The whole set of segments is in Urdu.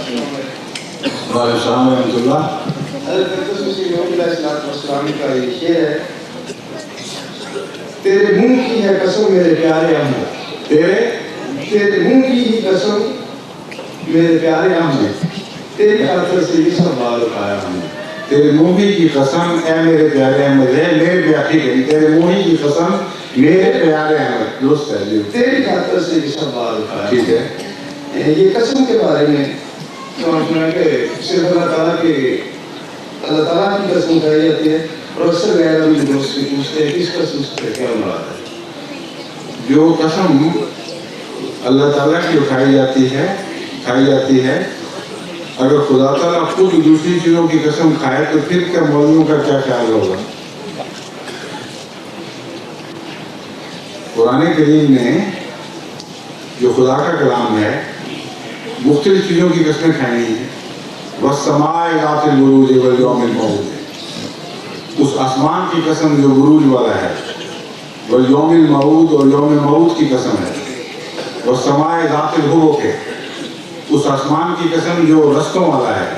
السلام ورحمۃ اللہ۔ حضرت مسیح موعود علیہ السلام کا یہ شعر ہے، تیرے منہ کی ہے قسم میرے پیارے احمد، تیرے منہ کی ہی قسم میرے پیارے احمد، تیری خاطر سے یہ سب بال اٹھایا ہم نے۔ تیرے منہ کی قسم اے میرے پیارے احمد ہے، میرے پیارے ٹھیک ہے، تیرے منہ کی قسم میرے پیارے احمد، درست ہے جی، تیری خاطر سے یہ سب بال اٹھایا۔ ٹھیک ہے۔ یہ قسم کے بارے میں تو ہم سنا کہ صرف اللہ تعالیٰ کی قسم کھائی جاتی ہے، اور اکثر غیر علمی دوست سے پوچھتے ہیں کہ اس قسم سے کیا مراد ہے؟ جو قسم اللہ تعالیٰ کی کھائی جاتی ہے، اگر خدا تعالیٰ خود دوسری چیزوں کی قسم کھائے تو پھر کیا مولویوں کا کیا خیال ہوگا؟ قرآن کریم میں جو خدا کا کلام ہے مختلف چیزوں کی قسمیں کھائی ہیں، وَالسَّمَاءِ ذَاتِ الْبُرُوجِ وَالْيَوْمِ الْمَوْعُودِ، اس آسمان کی قسم جو بروج والا ہے، وَالْيَوْمِ الْمَوْعُودِ، اور یوم موعود کی قسم ہے، وَالسَّمَاءِ ذَاتِ الْحُبُقِ، اس آسمان کی قسم جو رستوں والا ہے۔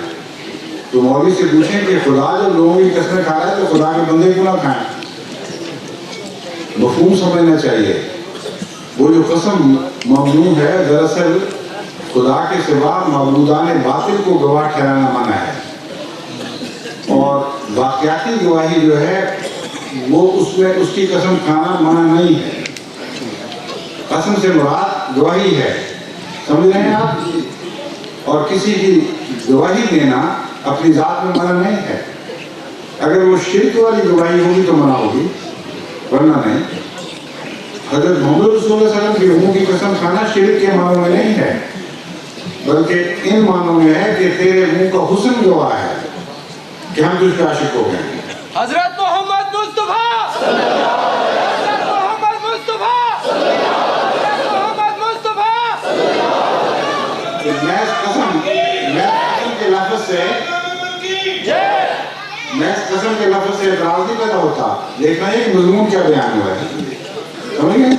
تو مولوی سے پوچھیں کہ خدا جب لوگوں کی قسمیں کھا رہا ہے تو خدا کے بندے کیوں نہ کھائیں؟ مفہوم سمجھنا چاہیے۔ وہ جو قسم ممنوع ہے دراصل خدا کے سوا معبودان باطل کو گواہ ٹھہرانا منع ہے، اور واقعاتی گواہی جو ہے وہ اس میں اس کی قسم کھانا منع نہیں ہے۔ قسم سے مراد گواہی ہے، سمجھ رہے ہیں آپ؟ اور کسی کی گواہی دینا اپنی ذات میں منع نہیں ہے۔ اگر وہ شرک والی گواہی ہوگی تو منع ہوگی، ورنہ نہیں۔ حضرت محمد رسول اللہ صلی اللہ علیہ وسلم کی روحوں کی قسم کھانا شرک کے معنوں میں نہیں ہے، بلکہ ان معنوں میں ہے کہ تیرے منہ کا حسن گواہ ہے کہ ہم تجھ کے عاشق ہو گئے۔ حضرت محمد مصطفیٰ، حضرت محمد مصطفیٰ، حضرت محمد مصطفیٰ۔ میں اس قسم کے لفظ سے اعتراض نہیں پیدا ہوتا، دیکھنا ہے کہ مضمون کیا بیان ہوا ہے، سمجھ گئے؟